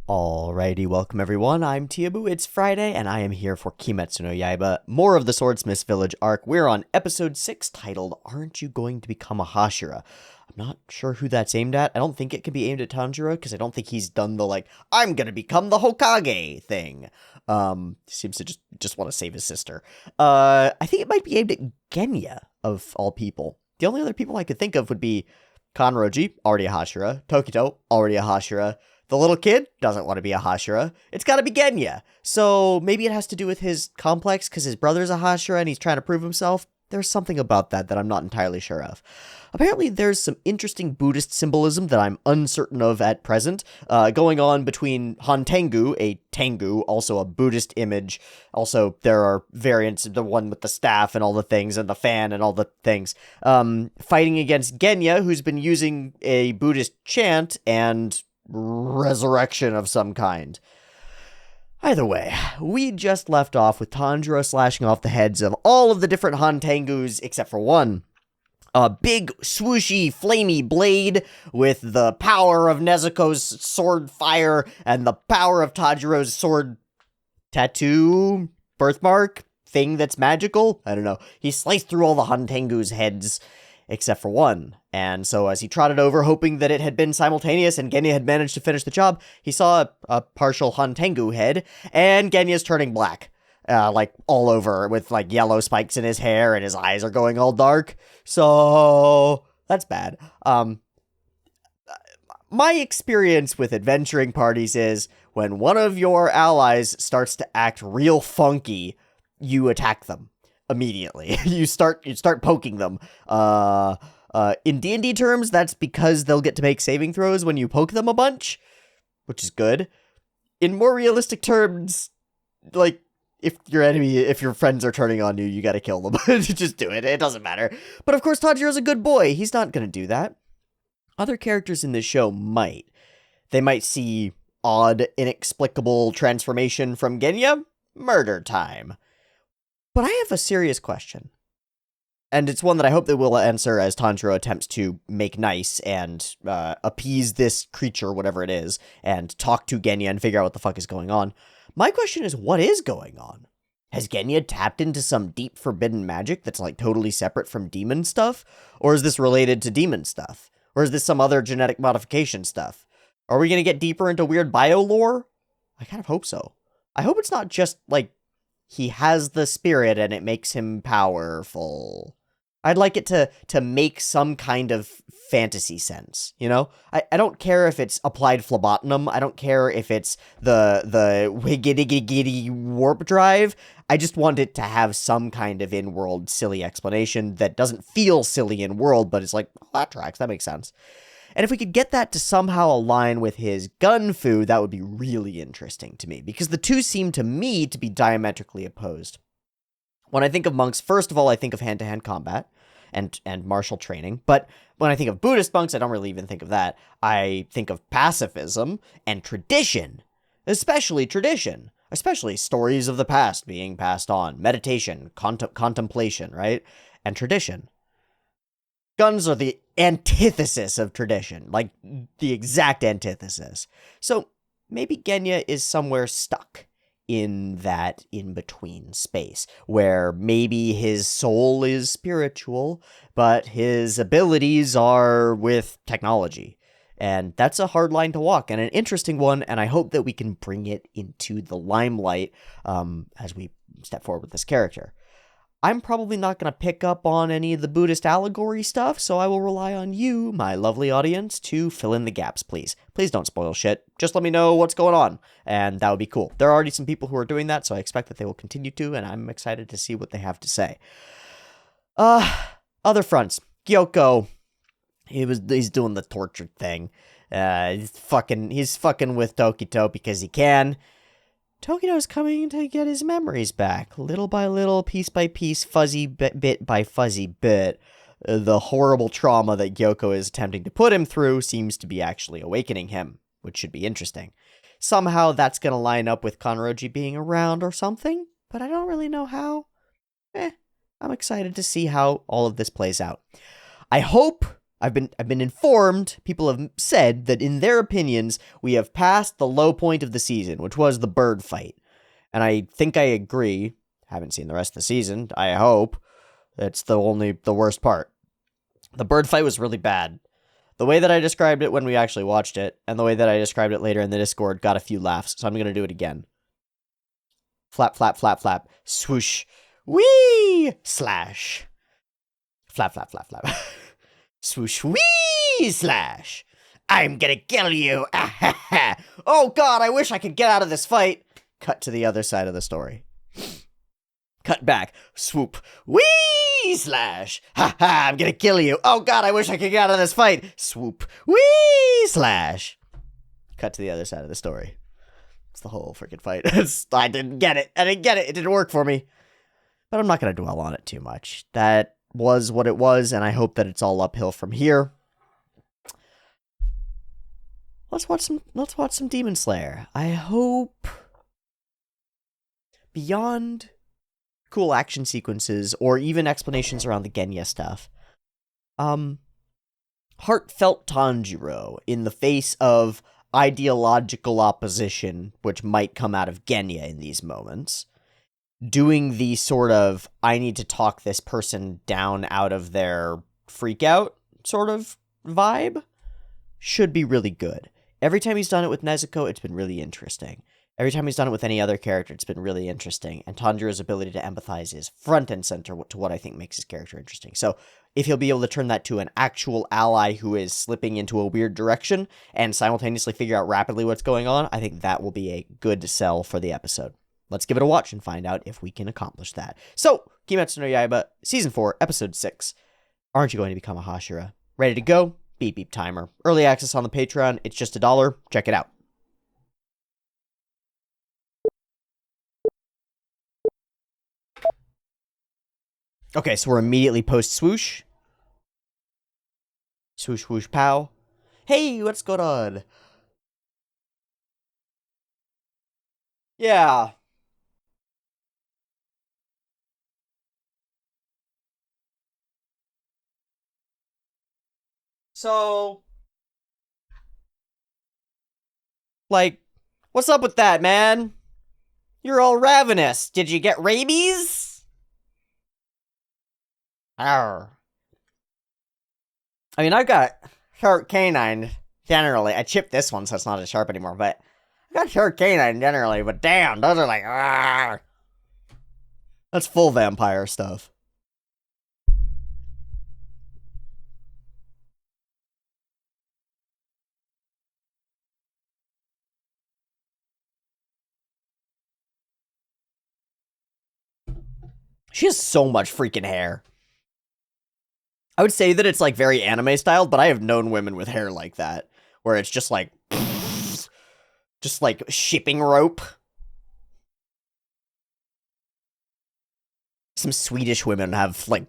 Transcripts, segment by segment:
Alrighty, welcome everyone. I'm Teeaboo. It's Friday, and I am here for Kimetsu no Yaiba, more of the Swordsmith Village arc. We're on episode 6, titled, Aren't You Going to Become a Hashira? I'm not sure who that's aimed at. I don't think it can be aimed at Tanjiro, because I don't think he's done the, I'm gonna become the Hokage thing. Seems to just want to save his sister. I think it might be aimed at Genya, of all people. The only other people I could think of would be Kanroji, already a Hashira, Tokito, already a Hashira. The little kid doesn't want to be a Hashira. It's got to be Genya. So maybe it has to do with his complex because his brother's a Hashira and he's trying to prove himself. There's something about that I'm not entirely sure of. Apparently, there's some interesting Buddhist symbolism that I'm uncertain of at present, going on between Tengu, a Tengu, also a Buddhist image. Also, there are variants, the one with the staff and all the things, and the fan and all the things, fighting against Genya, who's been using a Buddhist chant and resurrection of some kind. Either way, we just left off with Tanjiro slashing off the heads of all of the different Tengus except for one. A big, swooshy, flamey blade with the power of Nezuko's sword fire and the power of Tajiro's sword tattoo birthmark thing that's magical. I don't know. He sliced through all the Tengu's heads except for one. And so as he trotted over, hoping that it had been simultaneous and Genya had managed to finish the job, he saw a partial Tengu head, and Genya's turning black. All over, with, yellow spikes in his hair, and his eyes are going all dark. So, that's bad. My experience with adventuring parties is, when one of your allies starts to act real funky, you attack them immediately. you start poking them. In D&D terms, that's because they'll get to make saving throws when you poke them a bunch, which is good. In more realistic terms, if your friends are turning on you, you gotta kill them. Just do it. It doesn't matter. But of course, Tanjiro's a good boy. He's not gonna do that. Other characters in this show might. They might see odd, inexplicable transformation from Genya. Murder time. But I have a serious question. And it's one that I hope they will answer as Tanjiro attempts to make nice and appease this creature, whatever it is, and talk to Genya and figure out what the fuck is going on. My question is, what is going on? Has Genya tapped into some deep forbidden magic that's totally separate from demon stuff? Or is this related to demon stuff? Or is this some other genetic modification stuff? Are we going to get deeper into weird bio lore? I kind of hope so. I hope it's not just, he has the spirit and it makes him powerful. I'd like it to make some kind of fantasy sense, you know? I don't care if it's applied phlebotinum. I don't care if it's the wiggity warp drive. I just want it to have some kind of in-world silly explanation that doesn't feel silly in-world, but it's oh, that tracks, that makes sense. And if we could get that to somehow align with his gun fu, that would be really interesting to me, because the two seem to me to be diametrically opposed. When I think of monks, first of all, I think of hand-to-hand combat and martial training. But when I think of Buddhist monks, I don't really even think of that. I think of pacifism and tradition, especially stories of the past being passed on, meditation, contemplation, right? And tradition. Guns are the antithesis of tradition, the exact antithesis. So maybe Genya is somewhere stuck in that in-between space, where maybe his soul is spiritual, but his abilities are with technology. And that's a hard line to walk, and an interesting one, and I hope that we can bring it into the limelight as we step forward with this character. I'm probably not going to pick up on any of the Buddhist allegory stuff, so I will rely on you, my lovely audience, to fill in the gaps, please. Please don't spoil shit. Just let me know what's going on, and that would be cool. There are already some people who are doing that, so I expect that they will continue to, and I'm excited to see what they have to say. Other fronts. Gyoko, he's doing the tortured thing. He's fucking with Tokito because he can. Tokito's coming to get his memories back, little by little, piece by piece, fuzzy bit by fuzzy bit. The horrible trauma that Gyoko is attempting to put him through seems to be actually awakening him, which should be interesting. Somehow that's going to line up with Kanroji being around or something, but I don't really know how. I'm excited to see how all of this plays out. I hope I've been informed, people have said that in their opinions, we have passed the low point of the season, which was the bird fight. And I think I agree. Haven't seen the rest of the season, I hope. That's the worst part. The bird fight was really bad. The way that I described it when we actually watched it, and the way that I described it later in the Discord got a few laughs, so I'm going to do it again. Flap, flap, flap, flap. Swoosh. Whee! Slash. Flap, flap, flap, flap. Swoosh. Whee! Slash. I'm gonna kill you. Oh god, I wish I could get out of this fight. Cut to the other side of the story. Cut back. Swoop. Whee! Slash. Ha ha, I'm gonna kill you. Oh god, I wish I could get out of this fight. Swoop. Whee! Slash. Cut to the other side of the story. It's the whole freaking fight. I didn't get it. It didn't work for me. But I'm not gonna dwell on it too much. That was what it was, and I hope that it's all uphill from here. Let's watch some Demon Slayer. I hope beyond cool action sequences or even explanations around the Genya stuff, heartfelt Tanjiro in the face of ideological opposition, which might come out of Genya in these moments, doing the sort of I need to talk this person down out of their freak out sort of vibe should be really good. Every time he's done it with Nezuko, it's been really interesting. Every time he's done it with any other character, it's been really interesting. And Tanjiro's ability to empathize is front and center to what I think makes his character interesting. So if he'll be able to turn that to an actual ally who is slipping into a weird direction and simultaneously figure out rapidly what's going on, I think that will be a good sell for the episode. Let's give it a watch and find out if we can accomplish that. So, Kimetsu no Yaiba, Season 4, Episode 6. Aren't you going to become a Hashira? Ready to go? Beep beep timer. Early access on the Patreon. It's just $1. Check it out. Okay, so we're immediately post swoosh. Swoosh, whoosh, pow. Hey, what's going on? Yeah. So, like, what's up with that, man? You're all ravenous. Did you get rabies? Arr. I mean, I've got sharp canine generally. I chipped this one, so it's not as sharp anymore, but I got sharp canine generally, but damn, those are like, arr. That's full vampire stuff. She has so much freaking hair. I would say that it's like very anime styled, but I have known women with hair like that, where it's just like shipping rope. Some Swedish women have like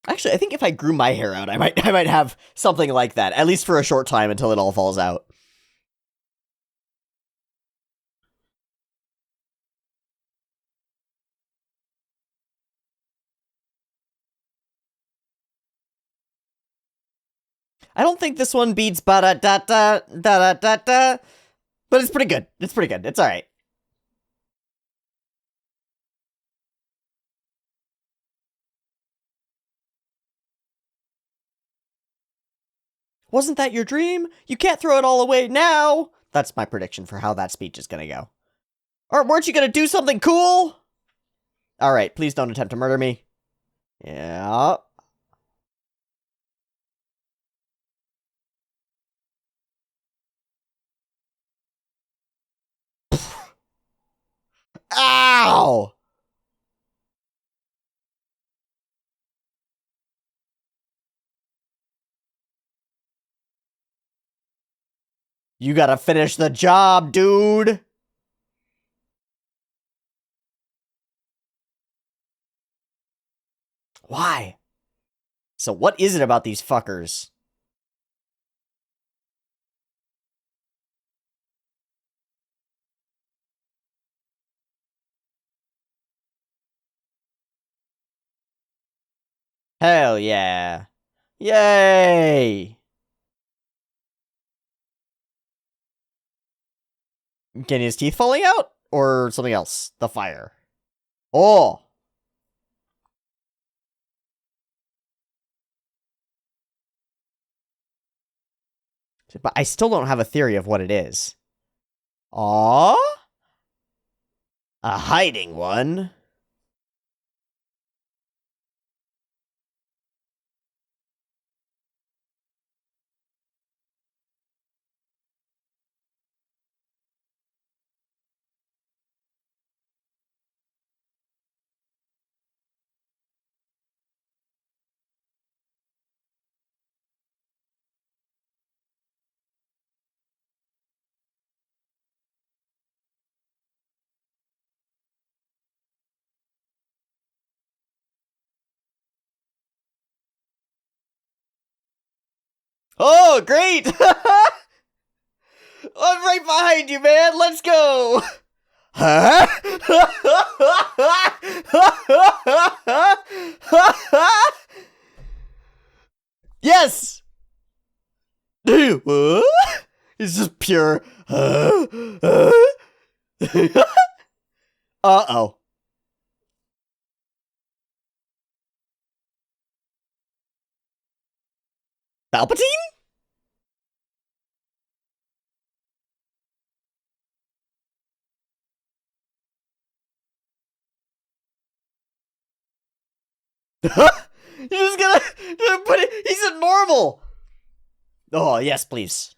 Actually, I think if I grew my hair out, I might have something like that, at least for a short time until it all falls out. I don't think this one beats ba-da-da-da-da-da-da-da, but it's pretty good. It's pretty good. It's all right. Wasn't that your dream? You can't throw it all away now. That's my prediction for how that speech is gonna go. Or weren't you gonna do something cool? All right, please don't attempt to murder me. Yeah. Ow! You gotta finish the job, dude. Why? So what is it about these fuckers? Hell yeah. Yay! Getting his teeth falling out? Or something else? The fire. Oh! But I still don't have a theory of what it is. Aww? A hiding one? Oh, great! I'm right behind you, man! Let's go! Huh? Yes! It's just pure. Uh-oh. Palpatine? You're just gonna put it. He's a normal. Oh, yes, please.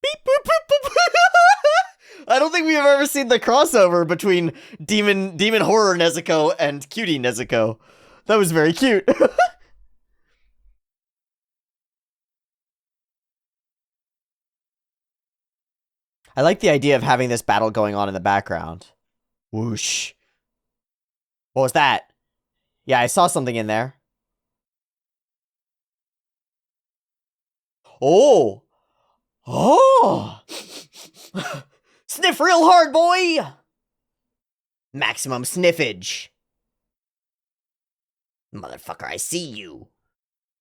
Beep, boop, boop, boop. I don't think we've ever seen the crossover between demon horror Nezuko and cutie Nezuko. That was very cute. I like the idea of having this battle going on in the background. Whoosh. What was that? Yeah, I saw something in there. Oh. Oh. Sniff real hard, boy. Maximum sniffage. Motherfucker, I see you.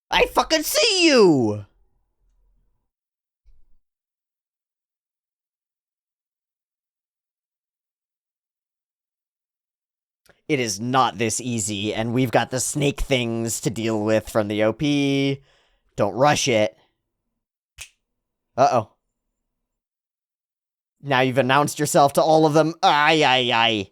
I fucking see you. It is not this easy, and we've got the snake things to deal with from the OP. Don't rush it. Uh-oh. Now you've announced yourself to all of them. Ay, ay, ay.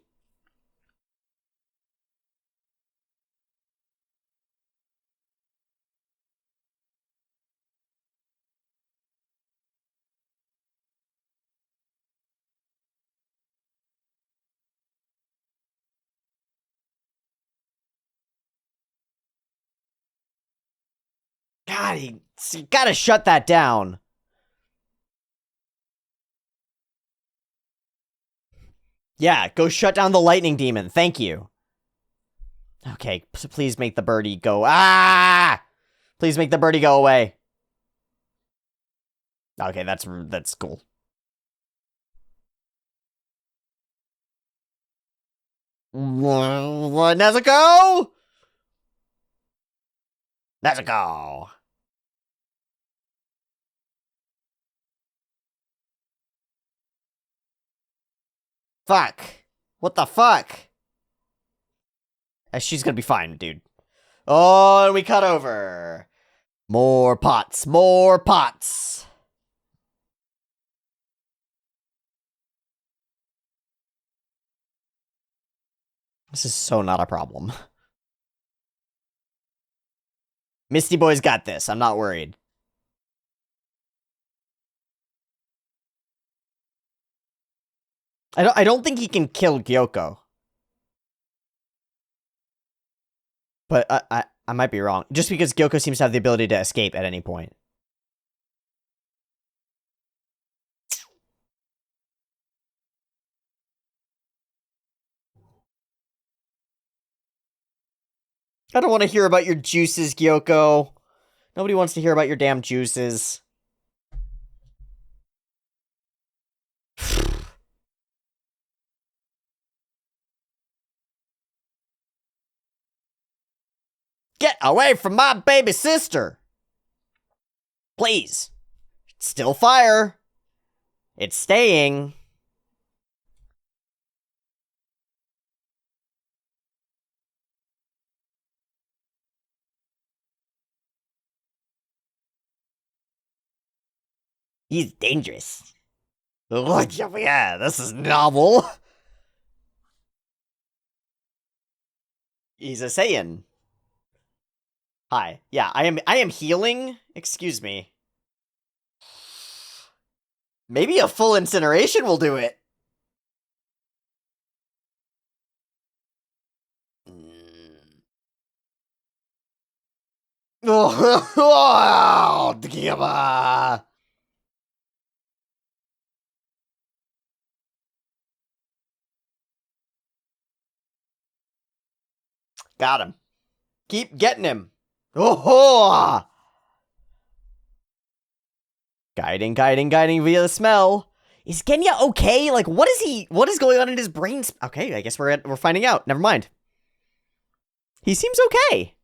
God, you gotta shut that down. Yeah, go shut down the lightning demon. Thank you. Okay, please make the birdie go. Ah! Please make the birdie go away. Okay, that's cool. Nezuko! Nezuko! Fuck. What the fuck? She's gonna be fine, dude. Oh, and we cut over. More pots, more pots. This is so not a problem. Misty Boy's got this. I'm not worried. I don't think he can kill Gyoko. But I might be wrong. Just because Gyoko seems to have the ability to escape at any point. I don't want to hear about your juices, Gyoko. Nobody wants to hear about your damn juices. Get away from my baby sister! Please. It's still fire. It's staying. He's dangerous. Oh, yeah, this is novel. He's a Saiyan. Hi. Yeah, I am healing. Excuse me. Maybe a full incineration will do it. Oh, Teeaboo. Got him. Keep getting him. Oh, guiding via the smell. Is Genya okay? Like, what is going on in his brain? Okay, I guess we're finding out. Never mind. He seems okay.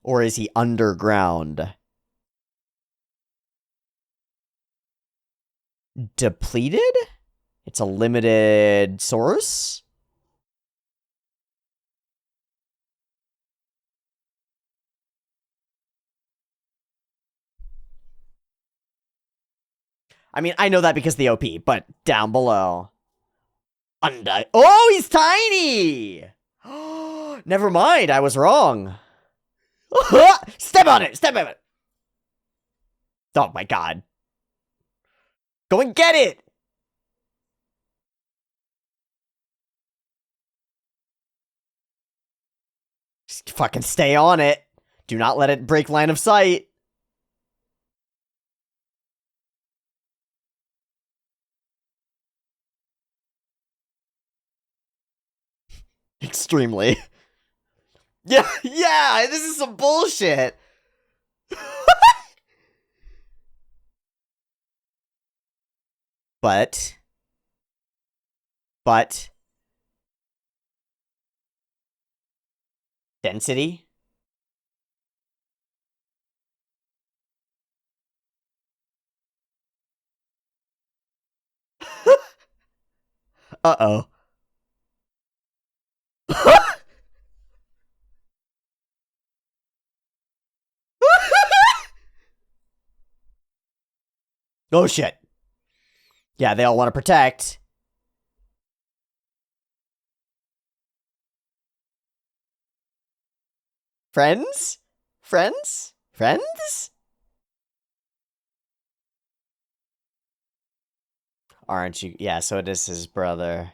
Or is he underground? Depleted? It's a limited source? I mean, I know that because of the OP, but down below. Oh, he's tiny! Never mind, I was wrong. Step on it! Step on it! Oh my god. Go and get it! Just fucking stay on it. Do not let it break line of sight. Extremely. Yeah, this is some bullshit. But density? Uh-oh. Oh shit. Yeah, they all want to protect. Friends? Friends? Friends? Aren't you? Yeah, so it is his brother.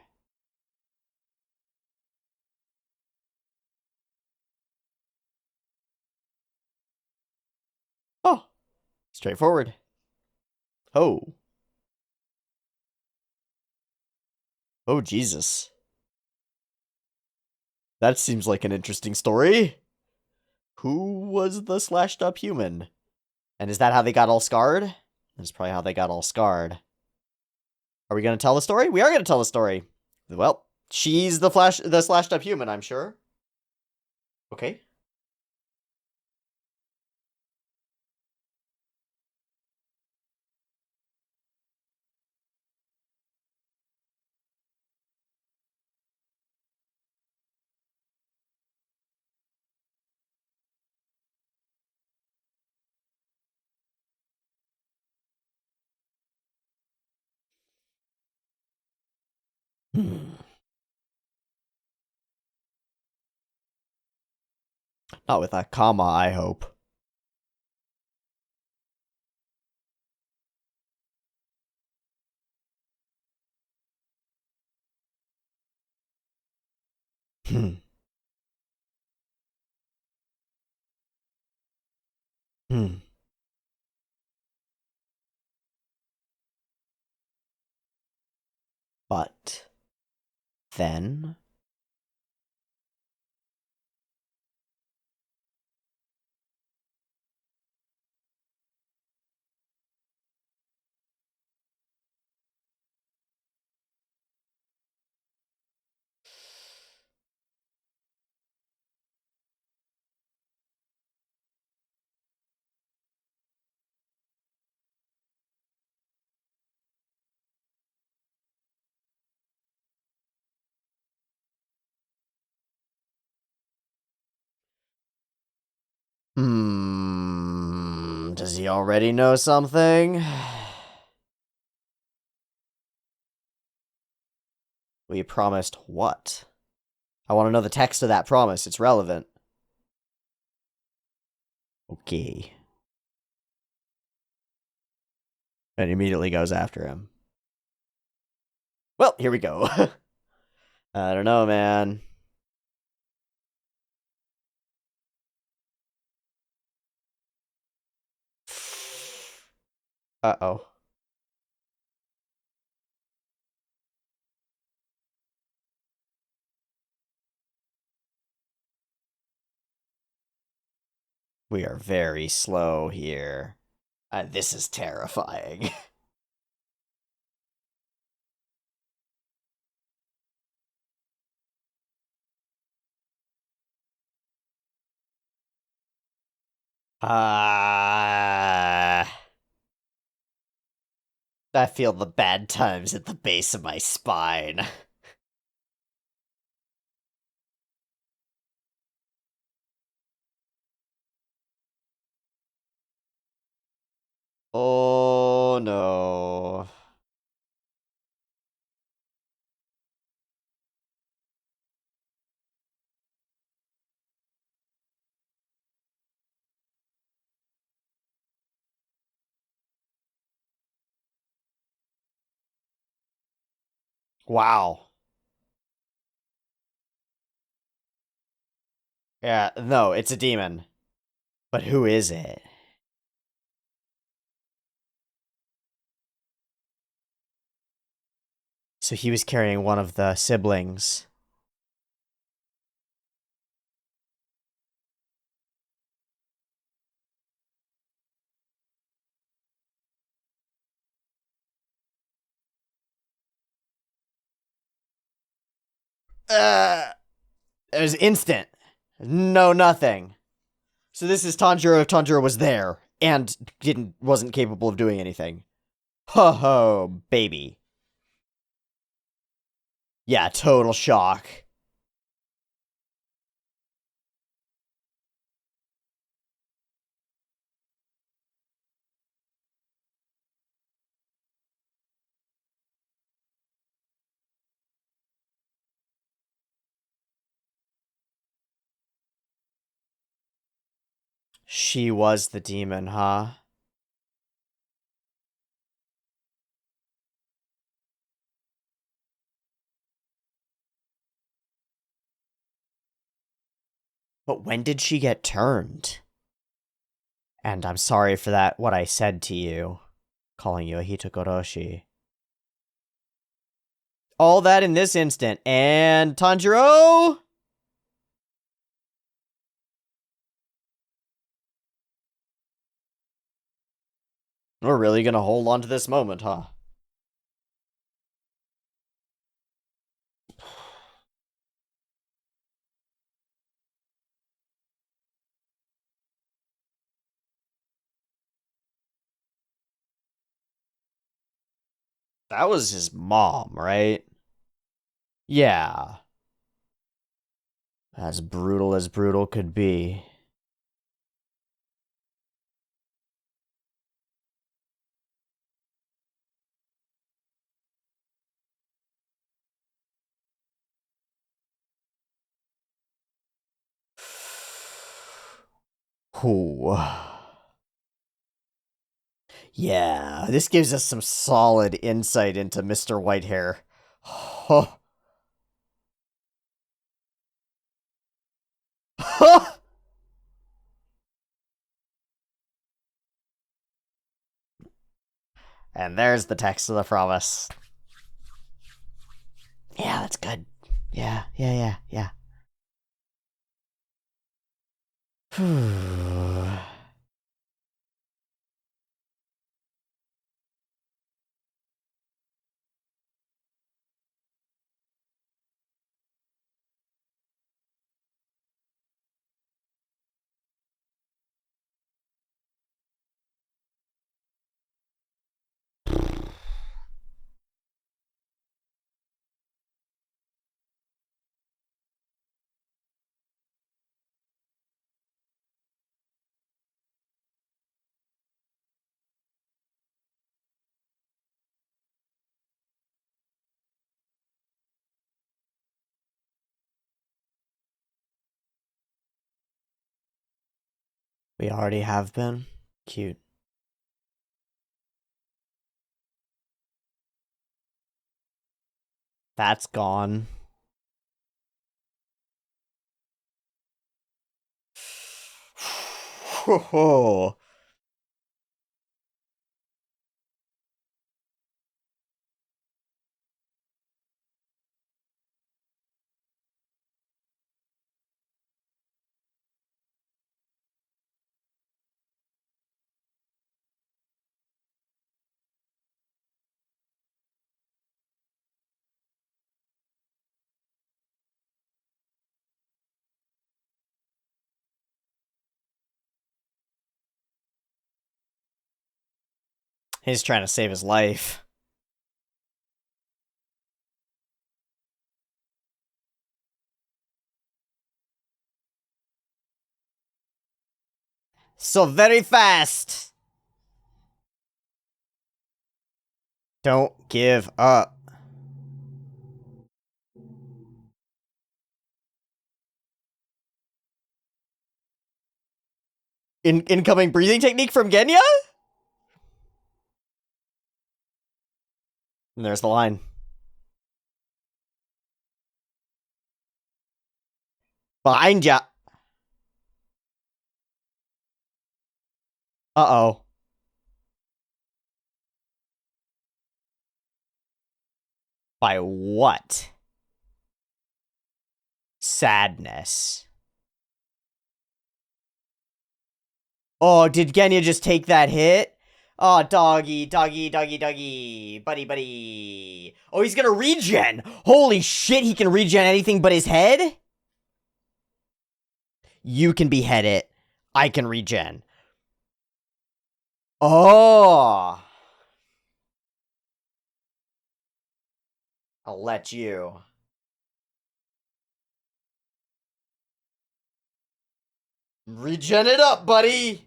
Oh, straightforward. Oh. Oh, Jesus. That seems like an interesting story. Who was the slashed up human? And is that how they got all scarred? That's probably how they got all scarred. Are we going to tell the story? We are going to tell the story. Well, she's the slashed up human, I'm sure. Okay. Not with a comma, I hope. Hmm. Hmm. But then he already know something? We promised what? I want to know the text of that promise. It's relevant. Okay. And immediately goes after him. Well, here we go. I don't know, man. Uh-oh. We are very slow here. This is terrifying. I feel the bad times at the base of my spine. Oh no. Wow. Yeah, no, it's a demon. But who is it? So he was carrying one of the siblings. It was instant. No, nothing. So this is Tanjiro if Tanjiro was there and wasn't capable of doing anything. Ho ho, baby. Yeah, total shock. She was the demon, huh? But when did she get turned? And I'm sorry for that, what I said to you. Calling you a Hitokoroshi. All that in this instant. And Tanjiro? We're really gonna hold on to this moment, huh? That was his mom, right? Yeah. As brutal could be. Ooh. Yeah, this gives us some solid insight into Mr. Whitehair. And there's the text of the promise. Yeah, that's good. Yeah. We already have been. Cute. That's gone. Whoa. He's trying to save his life. So very fast. Don't give up. Incoming breathing technique from Genya? And there's the line. Behind ya. Uh-oh. By what? Sadness. Oh, did Genya just take that hit? Oh, doggy, doggy, doggy, doggy. Buddy, buddy. Oh, he's gonna regen. Holy shit, he can regen anything but his head? You can behead it. I can regen. Oh. I'll let you. Regen it up, buddy.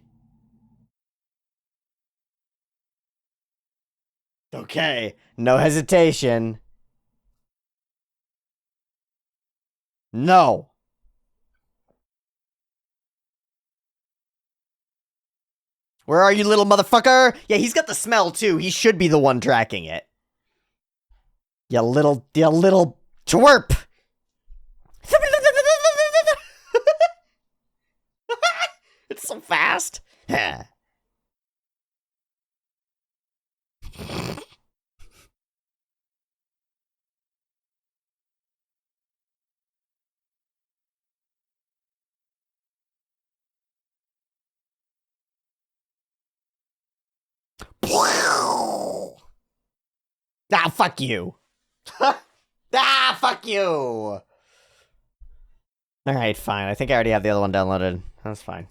Okay, no hesitation. No. Where are you, little motherfucker? Yeah, he's got the smell, too. He should be the one tracking it. You little twerp. It's so fast. Ah, fuck you. Ah, fuck you. Alright, fine. I think I already have the other one downloaded. That's fine.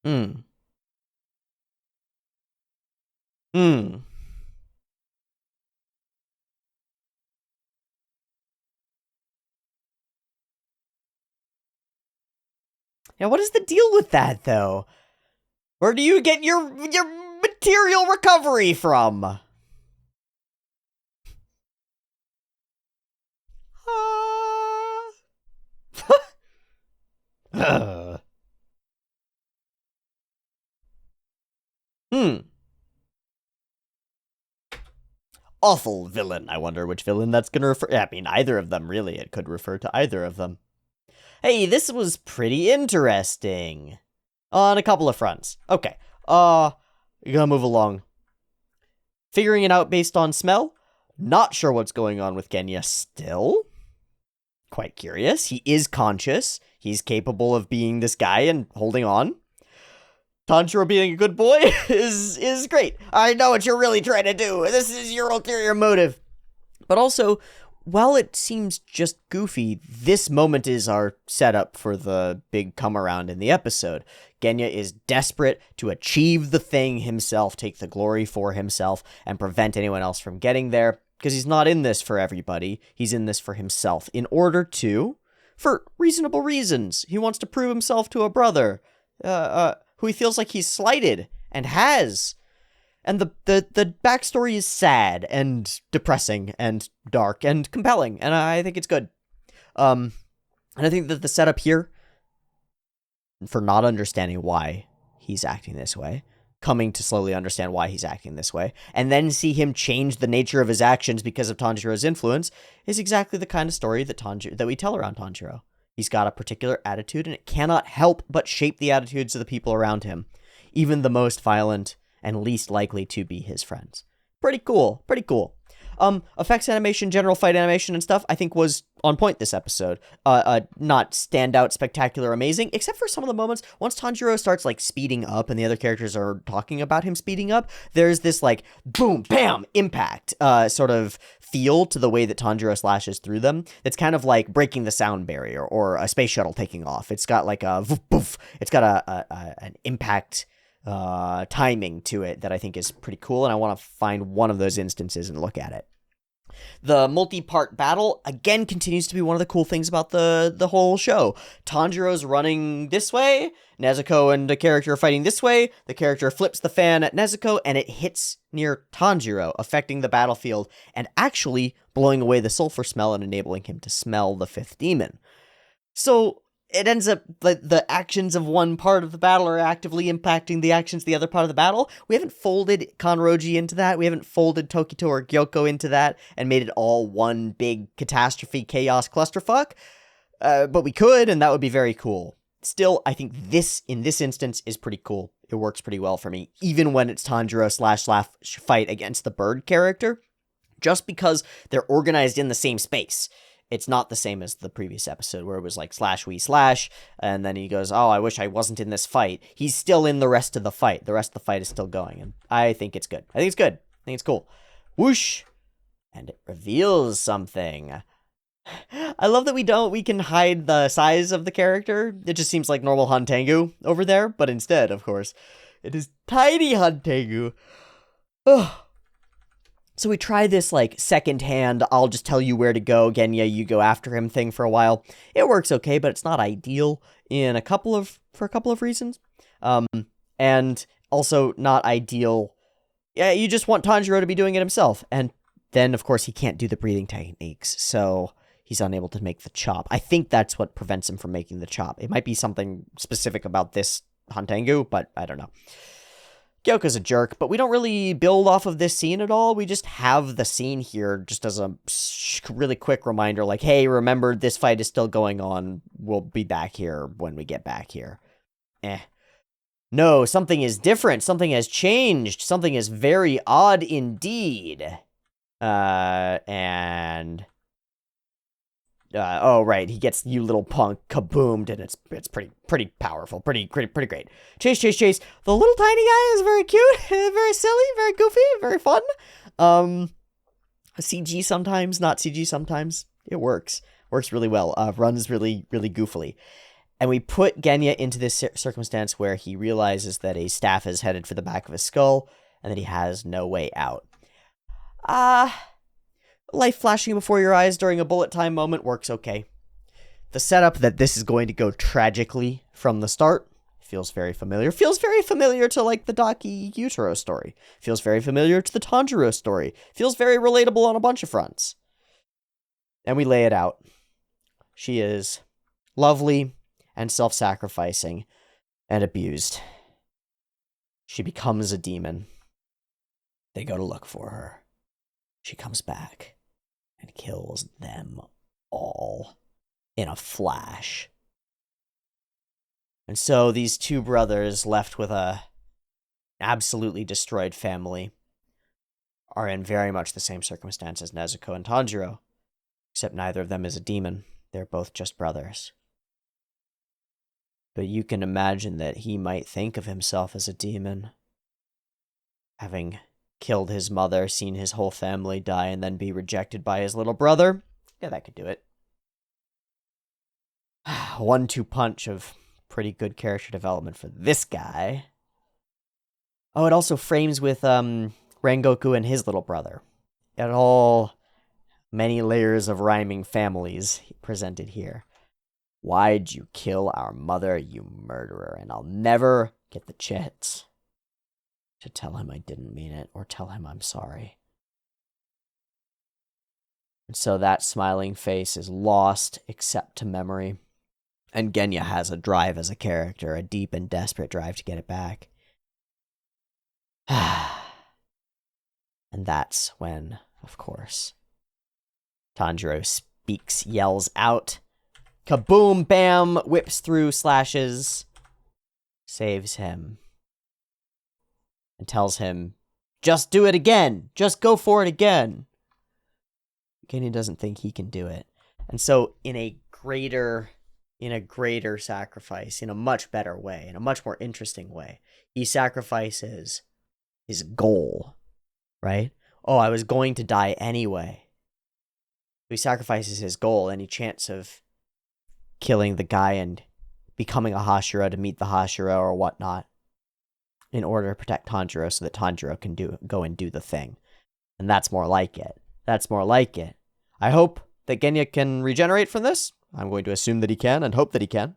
Hmm. Hmm. Yeah, what is the deal with that, though? Where do you get your material recovery from? Hmm. Awful villain. I wonder which villain that's gonna refer. I mean, either of them, really. It could refer to either of them. Hey, this was pretty interesting. On a couple of fronts. Okay. You're gonna move along. Figuring it out based on smell. Not sure what's going on with Genya still. Quite curious. He is conscious. He's capable of being this guy and holding on. Tanjiro being a good boy is great. I know what you're really trying to do. This is your ulterior motive. But also, while it seems just goofy, this moment is our setup for the big come around in the episode. Genya is desperate to achieve the thing himself, take the glory for himself, and prevent anyone else from getting there. Because he's not in this for everybody. He's in this for himself. In order to, for reasonable reasons, he wants to prove himself to a brother. Who he feels like he's slighted, and has. And the backstory is sad, and depressing, and dark, and compelling, and I think it's good. And I think that the setup here, for not understanding why he's acting this way, coming to slowly understand why he's acting this way, and then see him change the nature of his actions because of Tanjiro's influence, is exactly the kind of story that we tell around Tanjiro. He's got a particular attitude, and it cannot help but shape the attitudes of the people around him, even the most violent and least likely to be his friends. Pretty cool. Pretty cool. Effects animation, general fight animation and stuff, I think was on point this episode. Not standout, spectacular, amazing, except for some of the moments, once Tanjiro starts, like, speeding up and the other characters are talking about him speeding up, there's this, like, boom, bam, impact, sort of feel to the way that Tanjiro slashes through them. It's kind of like breaking the sound barrier or a space shuttle taking off. It's got, like, a voof, poof. It's got an impact timing to it that I think is pretty cool, and I want to find one of those instances and look at it. The multi-part battle, again, continues to be one of the cool things about the whole show. Tanjiro's running this way, Nezuko and the character are fighting this way, the character flips the fan at Nezuko, and it hits near Tanjiro, affecting the battlefield, and actually blowing away the sulfur smell and enabling him to smell the fifth demon. So it ends up that the actions of one part of the battle are actively impacting the actions of the other part of the battle. We haven't folded Kanroji into that. We haven't folded Tokito or Gyoko into that and made it all one big catastrophe, chaos, clusterfuck. But we could, and that would be very cool. Still, I think this, in this instance, is pretty cool. It works pretty well for me, even when it's Tanjiro / fight against the bird character, just because they're organized in the same space. It's not the same as the previous episode where it was like /we/, and then he goes, oh, I wish I wasn't in this fight. He's still in the rest of the fight. The rest of the fight is still going, and I think it's good. I think it's cool. Whoosh! And it reveals something. I love that we can hide the size of the character. It just seems like normal Hantengu over there, but instead, of course, it is tiny Hantengu. Ugh. So we try this, like, second-hand, I'll just tell you where to go, Genya, you go after him thing for a while. It works okay, but it's not ideal for a couple of reasons. And also not ideal. Yeah, you just want Tanjiro to be doing it himself. And then, of course, he can't do the breathing techniques, so he's unable to make the chop. I think that's what prevents him from making the chop. It might be something specific about this Hantengu, but I don't know. Gyoko's a jerk, but we don't really build off of this scene at all. We just have the scene here just as a really quick reminder, like, hey, remember, this fight is still going on. We'll be back here when we get back here. No, something is different. Something has changed. Something is very odd indeed. Oh, right, he gets you little punk kaboomed, and it's pretty powerful, pretty great. Chase. The little tiny guy is very cute, very silly, very goofy, very fun. CG sometimes, not CG sometimes. It works really well. Runs really goofily. And we put Genya into this circumstance where he realizes that a staff is headed for the back of his skull, and that he has no way out. Life flashing before your eyes during a bullet time moment works okay. The setup that this is going to go tragically from the start feels very familiar. Feels very familiar to, like, the Daki Yutaro story. Feels very familiar to the Tanjiro story. Feels very relatable on a bunch of fronts. And we lay it out. She is lovely and self-sacrificing and abused. She becomes a demon. They go to look for her. She comes back and kills them all in a flash. And so these two brothers, left with a absolutely destroyed family, are in very much the same circumstances as Nezuko and Tanjiro, except neither of them is a demon. They're both just brothers. But you can imagine that he might think of himself as a demon, having killed his mother, seen his whole family die, and then be rejected by his little brother. Yeah, that could do it. 1-2 punch of pretty good character development for this guy. Oh, it also frames with Rengoku and his little brother. It all many layers of rhyming families presented here. Why'd you kill our mother, you murderer? And I'll never get the chance to tell him I didn't mean it or tell him I'm sorry. And so that smiling face is lost except to memory. And Genya has a drive as a character, a deep and desperate drive to get it back. And that's when, of course, Tanjiro speaks, yells out, kaboom, bam, whips through, slashes, saves him, and tells him, just do it again, just go for it again. Genya doesn't think he can do it. And so in a greater sacrifice, in a much better way, in a much more interesting way, he sacrifices his goal, right? Oh, I was going to die anyway. He sacrifices his goal, any chance of killing the guy and becoming a Hashira to meet the Hashira or whatnot, in order to protect Tanjiro so that Tanjiro can go and do the thing. And that's more like it. That's more like it. I hope that Genya can regenerate from this. I'm going to assume that he can and hope that he can.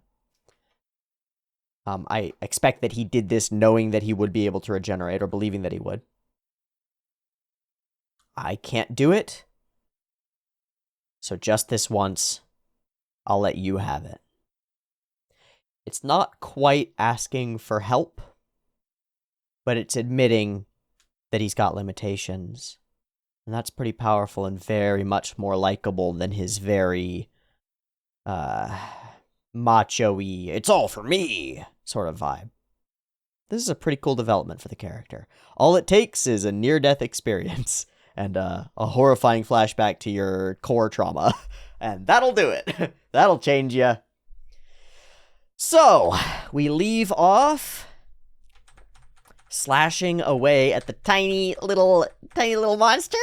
I expect that he did this knowing that he would be able to regenerate or believing that he would. I can't do it. So just this once, I'll let you have it. It's not quite asking for help, but it's admitting that he's got limitations. And that's pretty powerful and very much more likable than his very macho-y, it's all for me sort of vibe. This is a pretty cool development for the character. All it takes is a near-death experience and a horrifying flashback to your core trauma. And that'll do it. That'll change you. So, we leave off slashing away at the tiny little monster.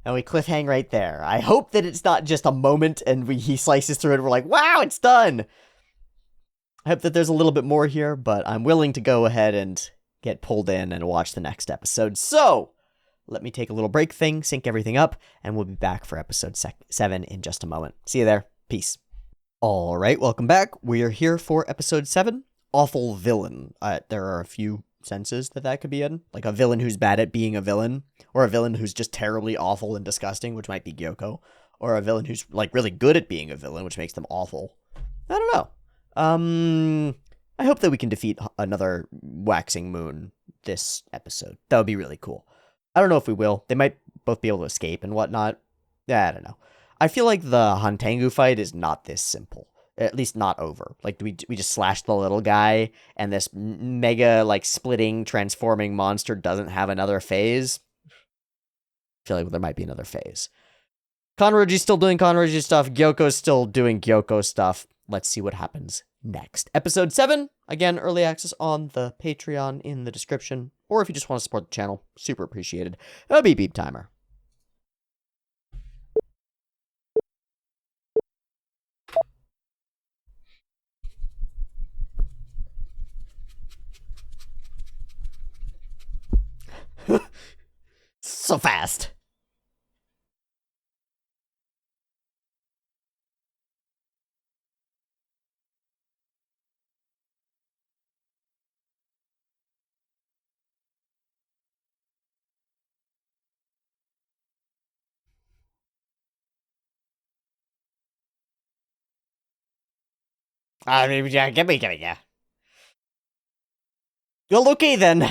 And we cliffhang right there. I hope that it's not just a moment and he slices through it and we're like, wow, it's done. I hope that there's a little bit more here, but I'm willing to go ahead and get pulled in and watch the next episode. So, let me take a little break thing, sync everything up, and we'll be back for episode 7 in just a moment. See you there. Peace. All right, welcome back. We are here for episode 7, Awful Villain. There are a few senses that could be in, like a villain who's bad at being a villain, or a villain who's just terribly awful and disgusting, which might be Gyoko, or a villain who's like really good at being a villain, which makes them awful. I don't know. I hope that we can defeat another waxing moon this episode. That would be really cool. I don't know if we will. They might both be able to escape and whatnot. I don't know. I feel like the Hantengu fight is not this simple. At least not over. Like, we just slashed the little guy, and this mega, like, splitting, transforming monster doesn't have another phase. I feel like there might be another phase. Kanroji's still doing Kanroji stuff. Gyoko's still doing Gyoko stuff. Let's see what happens next. Episode 7, again, early access on the Patreon in the description. Or if you just want to support the channel, super appreciated. A beep beep timer. So fast. Yeah, give me, yeah. Well, okay then.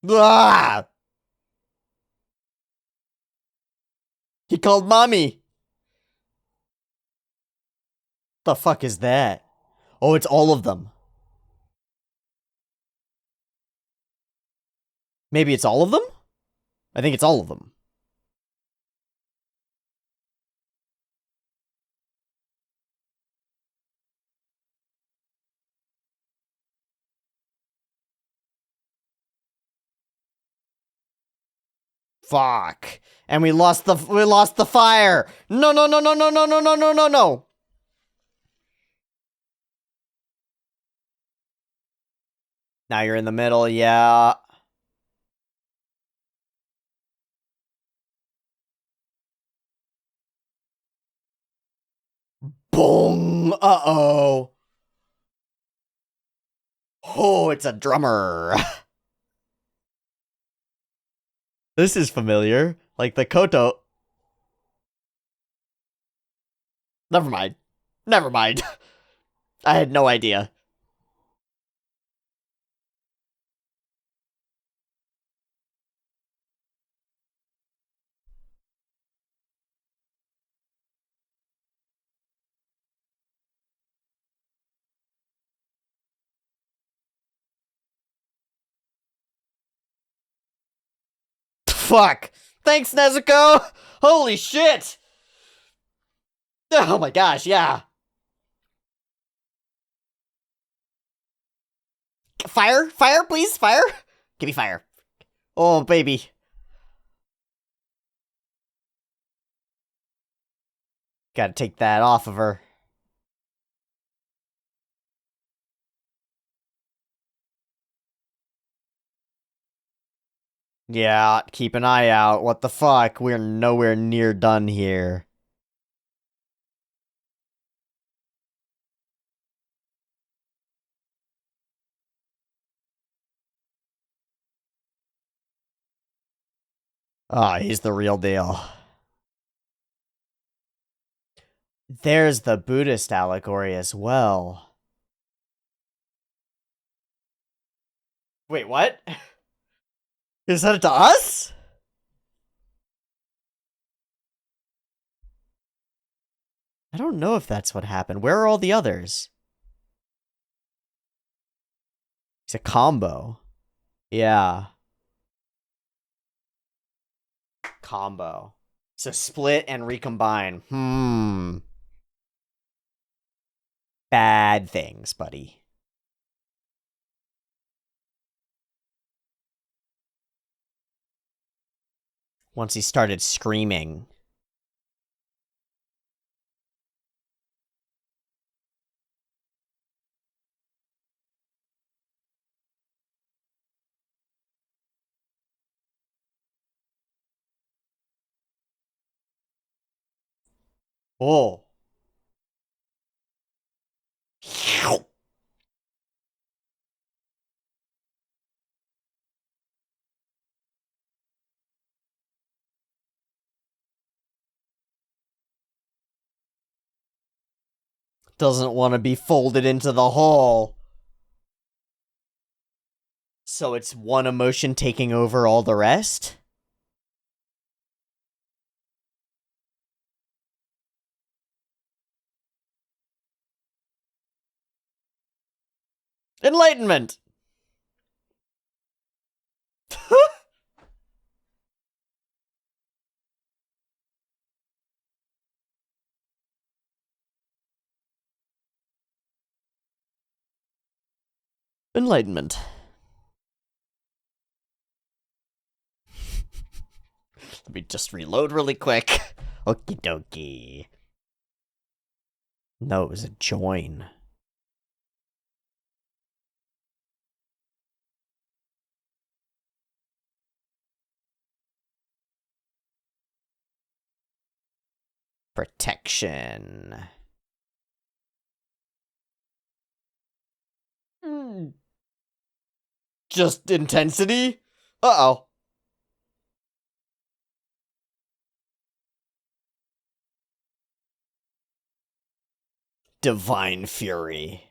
Ah! He called mommy. The fuck is that? Oh, it's all of them. Maybe it's all of them? I think it's all of them. Fuck. And we lost the fire. No, no, no, no, no, no, no, no, no, no, no. Now you're in the middle, yeah. Boom. Uh-oh. Oh, it's a drummer. This is familiar. Like the koto. Never mind. Never mind. I had no idea. Fuck. Thanks, Nezuko. Holy shit. Oh my gosh, yeah. Fire? Fire, please? Fire? Give me fire. Oh, baby. Gotta take that off of her. Yeah, keep an eye out. What the fuck? We're nowhere near done here. Ah, he's the real deal. There's the Buddhist allegory as well. Wait, what? Is that to us? I don't know if that's what happened. Where are all the others? It's a combo. Yeah. Combo. So split and recombine. Bad things, buddy. Once he started screaming. Oh. Doesn't want to be folded into the whole. So it's one emotion taking over all the rest? Enlightenment! Enlightenment. Let me just reload really quick. Okie dokie. No, it was a join. Protection. Just intensity? Uh-oh. Divine Fury.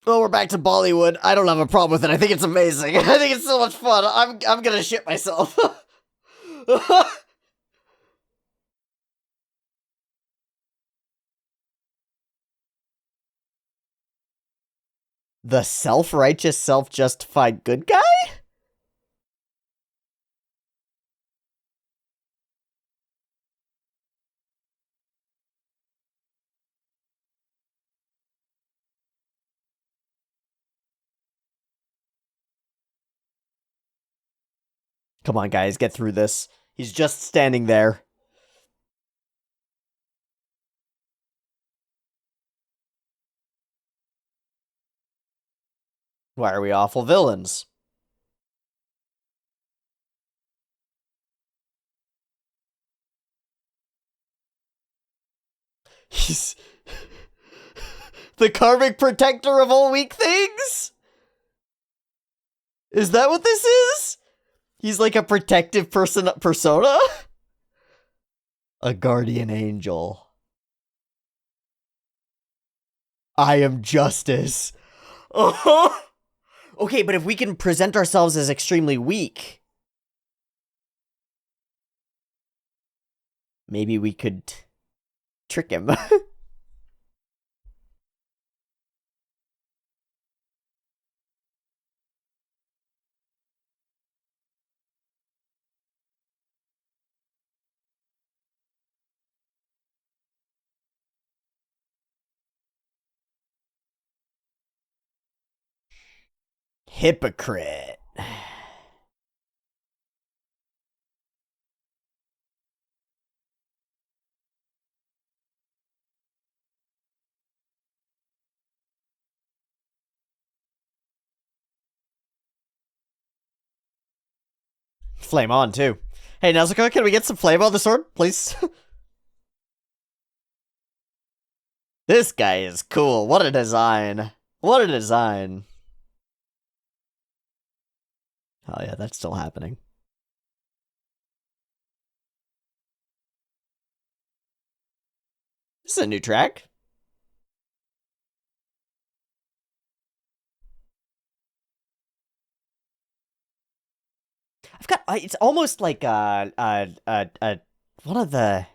Well, we're back to Bollywood. I don't have a problem with it. I think it's amazing. I think it's so much fun. I'm gonna shit myself. The self-righteous, self-justified good guy? Come on, guys, get through this. He's just standing there. Why are we awful villains? He's the karmic protector of all weak things? Is that what this is? He's like a protective persona? A guardian angel. I am justice. Oh. Okay, but if we can present ourselves as extremely weak, maybe we could trick him. Hypocrite. Flame on, too. Hey, Nezuko, can we get some flame on the sword, please? This guy is cool. What a design. What a design. Oh yeah, that's still happening. This is a new track. I've got. It's almost like one of the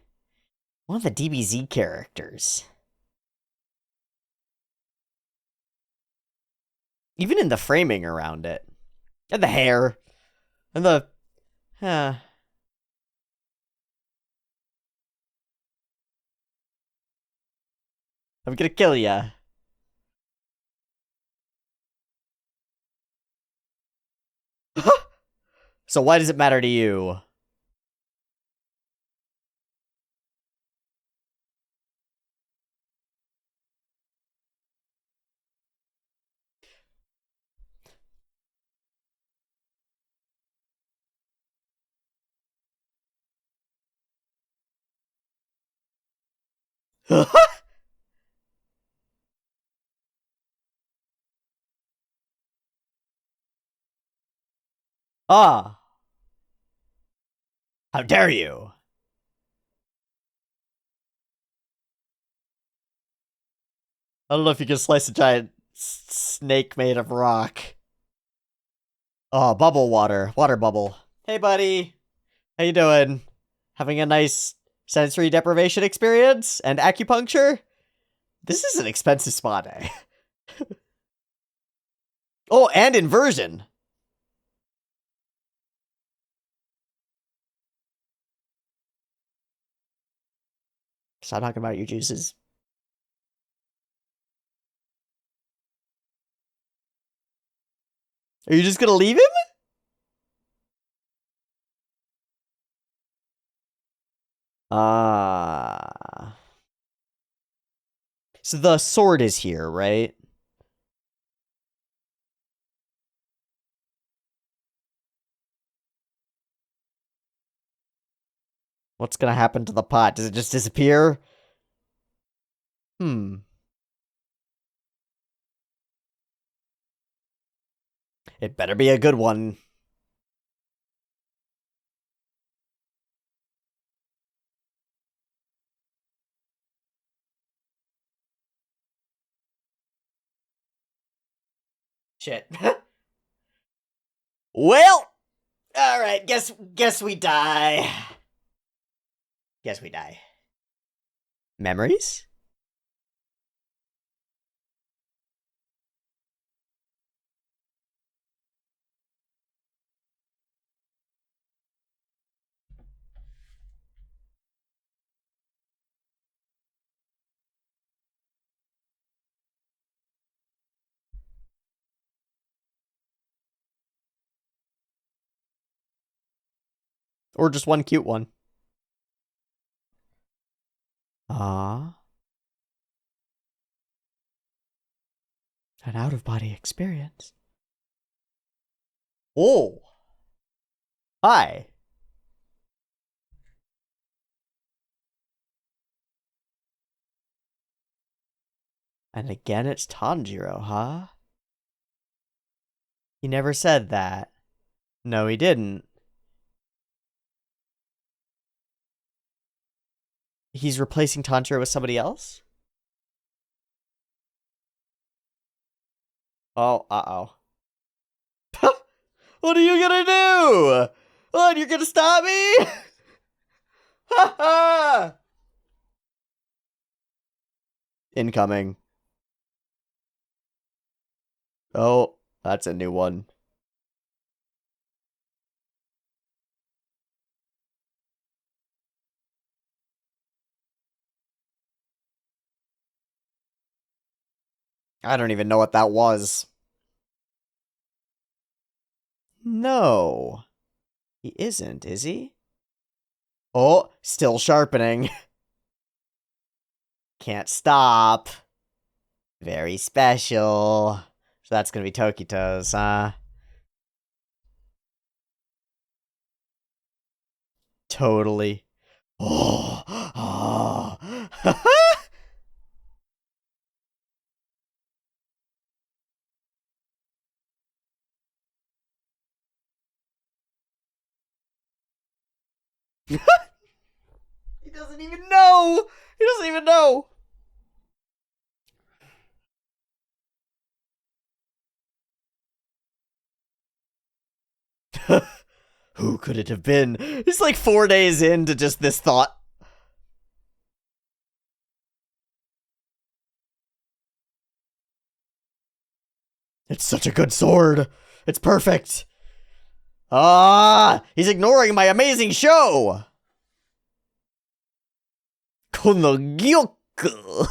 DBZ characters. Even in the framing around it, and the hair, and the. I'm gonna kill ya. So why does it matter to you? Ah, how dare you? I don't know if you can slice a giant snake made of rock. Oh, bubble water. Water bubble. Hey, buddy. How you doing? Having a nice sensory deprivation experience? And acupuncture? This is an expensive spa day. Oh, and inversion. Stop talking about your juices. Are you just gonna leave him? Ah. So the sword is here, right? What's gonna happen to the pot? Does it just disappear? Hmm. It better be a good one. Shit. Well, alright, guess we die. Guess we die. Memories? Or just one cute one? Ah. An out-of-body experience. Oh. Hi. And again, it's Tanjiro, huh? He never said that. No, he didn't. He's replacing Tanjiro with somebody else? Oh, uh-oh. What are you gonna do? What, you're gonna stop me? Ha ha! Incoming. Oh, that's a new one. I don't even know what that was. No. He isn't, is he? Oh, still sharpening. Can't stop. Very special. So that's gonna be Tokito's, huh? Totally. Oh. Oh. He doesn't even know. He doesn't even know. Who could it have been? It's like 4 days into just this thought. It's such a good sword. It's perfect. Ah, he's ignoring my amazing show. Kono gyoku.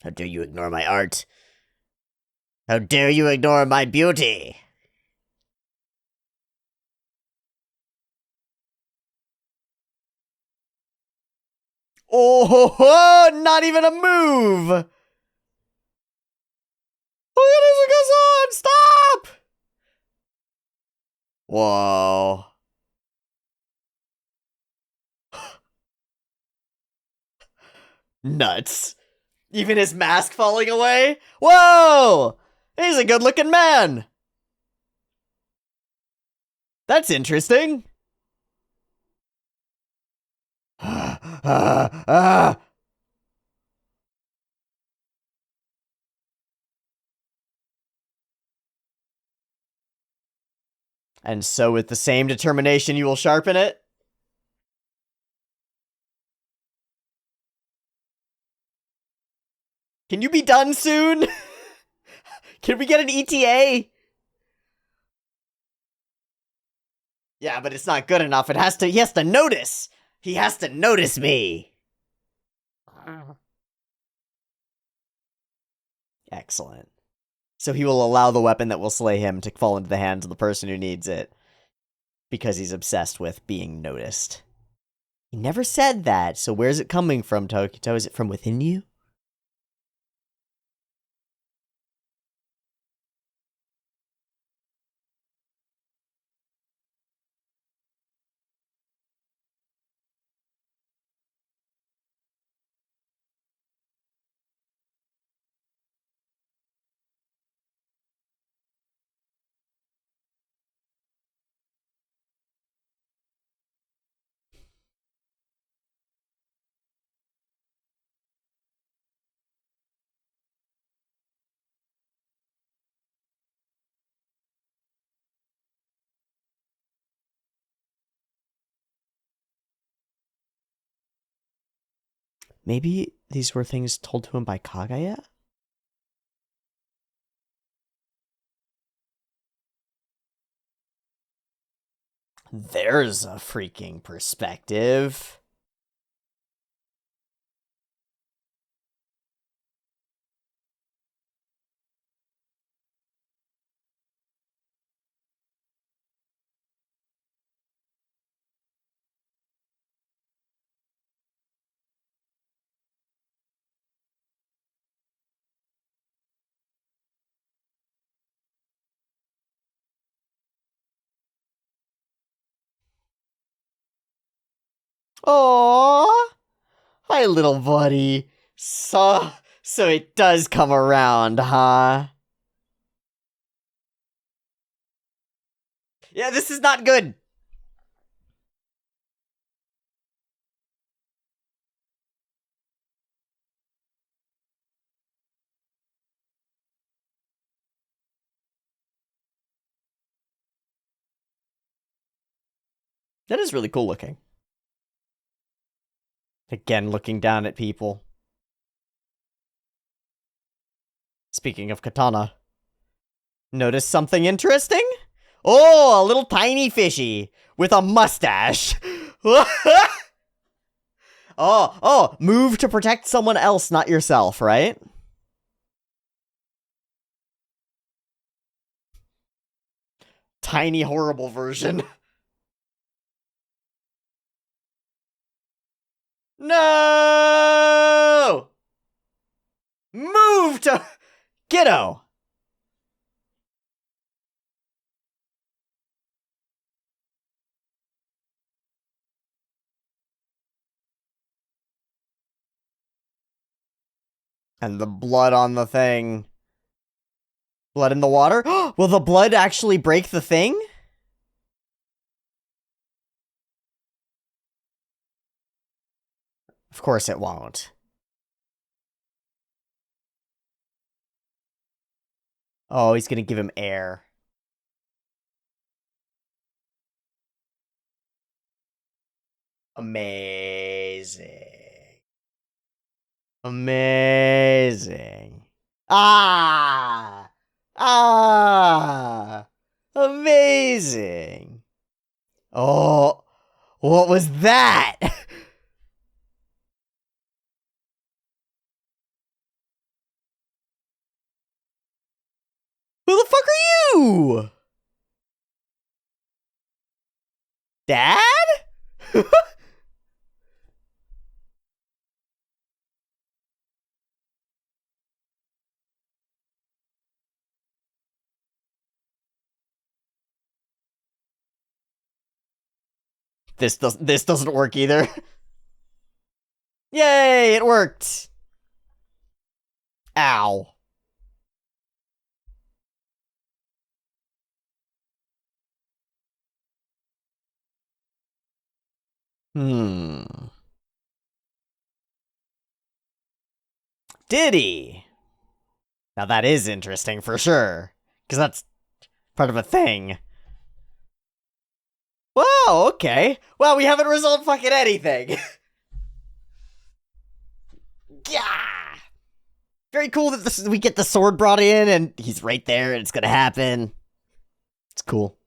How dare you ignore my art? How dare you ignore my beauty? Oh, not even a move! Look at Izuka-san! Stop! Whoa. Nuts. Even his mask falling away? Whoa! He's a good-looking man! That's interesting. And so with the same determination you will sharpen it? Can you be done soon? Can we get an ETA? Yeah, but it's not good enough. He has to notice. He has to notice me. Excellent. So he will allow the weapon that will slay him to fall into the hands of the person who needs it. Because he's obsessed with being noticed. He never said that, so where's it coming from, Tokito? Is it from within you? Maybe these were things told to him by Kagaya? There's a freaking perspective. Aww. Hi, little buddy. So it does come around, huh? Yeah, this is not good. That is really cool looking. Again, looking down at people. Speaking of katana. Notice something interesting? Oh, a little tiny fishy with a mustache. Oh, move to protect someone else, not yourself, right? Tiny, horrible version. No! Move to... Kiddo! And the blood on the thing. Blood in the water? Will the blood actually break the thing? Of course it won't. Oh, he's gonna give him air. Amazing. Amazing. Ah! Ah! Amazing. Oh, what was that? Dad? This doesn't work either. Yay, it worked. Ow. Hmm. Did he? Now that is interesting for sure. Because that's part of a thing. Wow, okay. Well, we haven't resolved fucking anything. Yeah. Very cool that we get the sword brought in and he's right there and it's gonna happen. It's cool.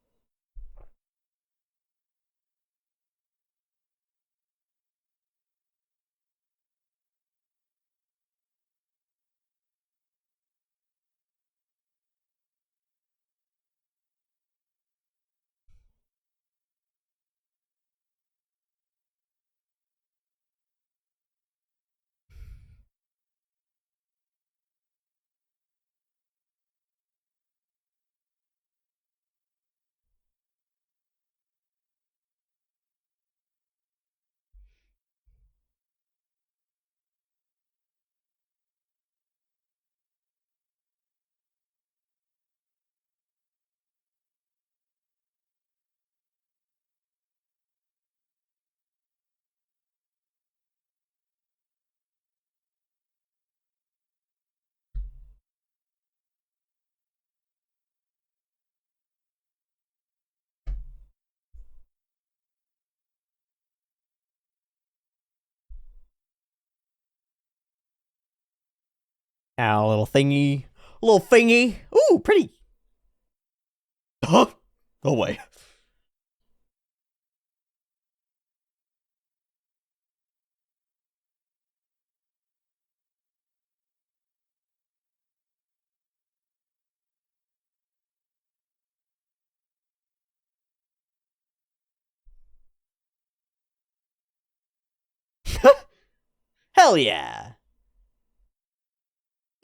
Ow, little thingy. Little thingy. Ooh, pretty. Huh? Go away. Hell yeah.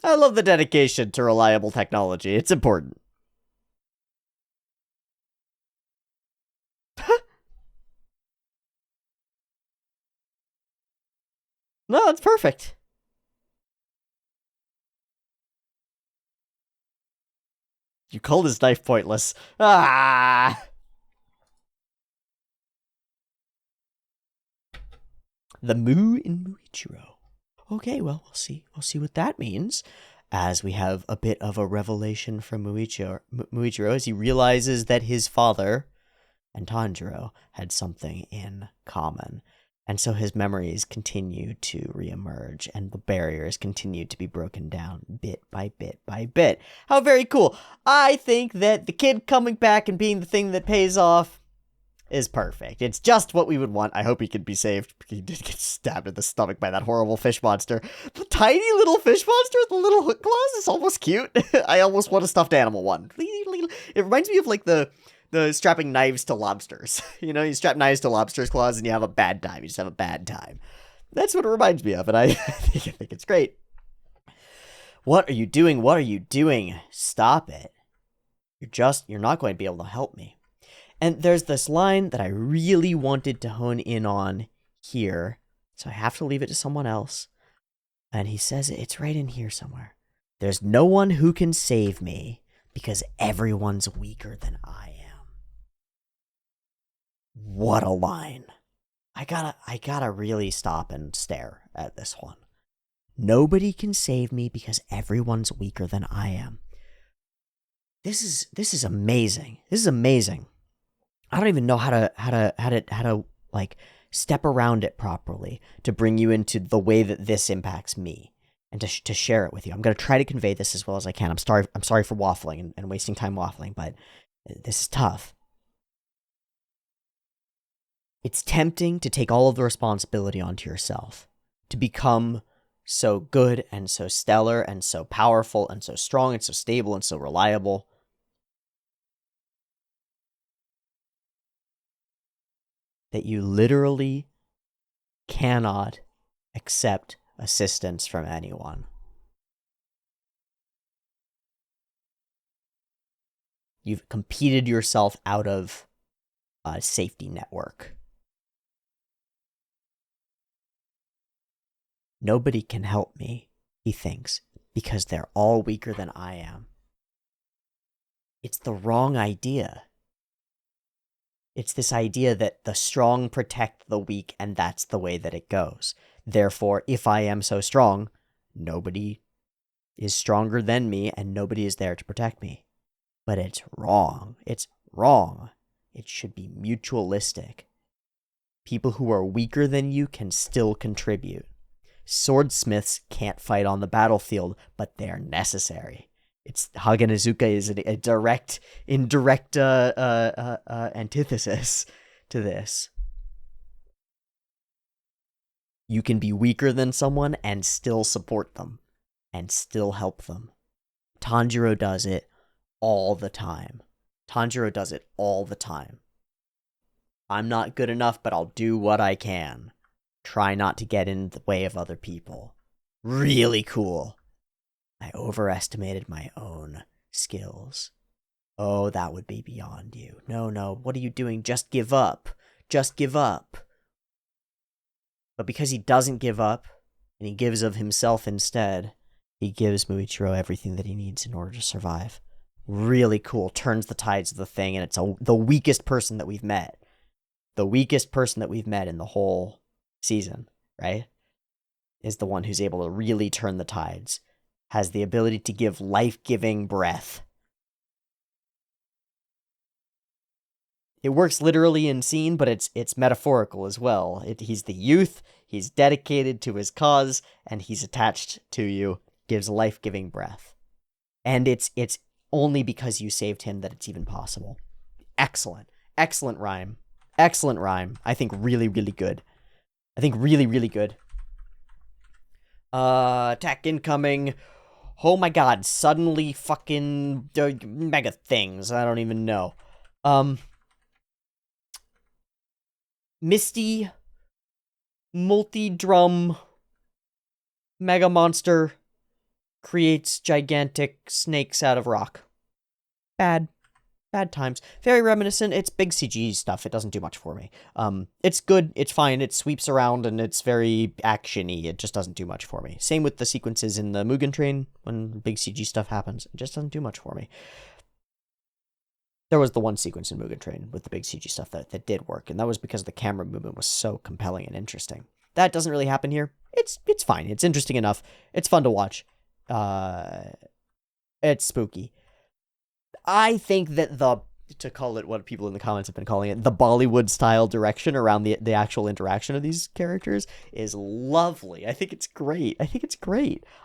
I love the dedication to reliable technology. It's important. No, it's perfect. You called his knife pointless. Ah! The Moo in Muichiro. Okay, well, we'll see. We'll see what that means. As we have a bit of a revelation from Muichiro as he realizes that his father and Tanjiro had something in common. And so his memories continue to reemerge and the barriers continue to be broken down bit by bit by bit. How very cool. I think that the kid coming back and being the thing that pays off is perfect. It's just what we would want. I hope he can be saved. He did get stabbed in the stomach by that horrible fish monster. The tiny little fish monster with the little hook claws is almost cute. I almost want a stuffed animal one. It reminds me of like the strapping knives to lobsters. You know, you strap knives to lobsters' claws and you have a bad time. You just have a bad time. That's what it reminds me of, and I think it's great. What are you doing? What are you doing? Stop it. You're not going to be able to help me. And there's this line that I really wanted to hone in on here, so I have to leave it to someone else. And he says it's right in here somewhere. There's no one who can save me because everyone's weaker than I am. What a line. I gotta really stop and stare at this one. Nobody can save me because everyone's weaker than I am. This is amazing. This is amazing. I don't even know how to like step around it properly to bring you into the way that this impacts me and to share it with you. I'm going to try to convey this as well as I can. I'm sorry for waffling and wasting time waffling, but this is tough. It's tempting to take all of the responsibility onto yourself, to become so good and so stellar and so powerful and so strong and so stable and so reliable. that you literally cannot accept assistance from anyone. You've competed yourself out of a safety network. Nobody can help me, he thinks, because they're all weaker than I am. It's the wrong idea. It's this idea that the strong protect the weak, and that's the way that it goes. Therefore, if I am so strong, nobody is stronger than me, and nobody is there to protect me. But it's wrong. It's wrong. It should be mutualistic. People who are weaker than you can still contribute. Swordsmiths can't fight on the battlefield, but they're necessary. Hagen Izuka is a direct, indirect antithesis to this. You can be weaker than someone and still support them, and still help them. Tanjiro does it all the time. Tanjiro does it all the time. I'm not good enough, but I'll do what I can. Try not to get in the way of other people. Really cool. I overestimated my own skills. Oh, that would be beyond you. No, what are you doing? Just give up. Just give up. But because he doesn't give up, and he gives of himself instead, he gives Muichiro everything that he needs in order to survive. Really cool. Turns the tides of the thing, and it's the weakest person that we've met. The weakest person that we've met in the whole season, right? Is the one who's able to really turn the tides. Has the ability to give life-giving breath. It works literally in scene, but it's metaphorical as well. He's the youth, he's dedicated to his cause, and he's attached to you, gives life-giving breath. And it's only because you saved him that it's even possible. Excellent. Excellent rhyme. Excellent rhyme. I think really, really good. Really, really good. Attack incoming. Oh my god, suddenly fucking mega things. I don't even know. Misty, multi-drum, mega monster creates gigantic snakes out of rock. Bad times. Very reminiscent. It's big CG stuff. It doesn't do much for me. It's good. It's fine. It sweeps around and it's very action-y. It just doesn't do much for me. Same with the sequences in the Mugen Train when big CG stuff happens. It just doesn't do much for me. There was the one sequence in Mugen Train with the big CG stuff that did work, and that was because the camera movement was so compelling and interesting. That doesn't really happen here. It's fine. It's interesting enough. It's fun to watch. It's spooky. I think that to call it what people in the comments have been calling it, the Bollywood-style direction around the actual interaction of these characters is lovely. I think it's great.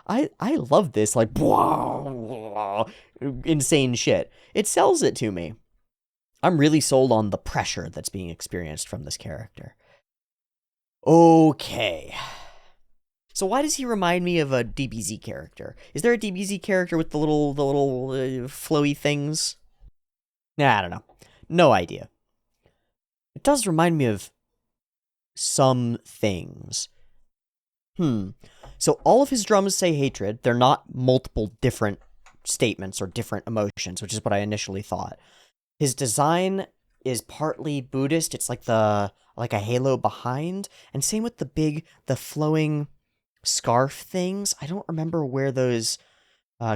I love this, like, insane shit. It sells it to me. I'm really sold on the pressure that's being experienced from this character. Okay. So why does he remind me of a DBZ character? Is there a DBZ character with the little flowy things? Nah, I don't know. No idea. It does remind me of some things. So all of his drums say hatred. They're not multiple different statements or different emotions, which is what I initially thought. His design is partly Buddhist. It's like a halo behind. And same with the flowing scarf things. I don't remember where those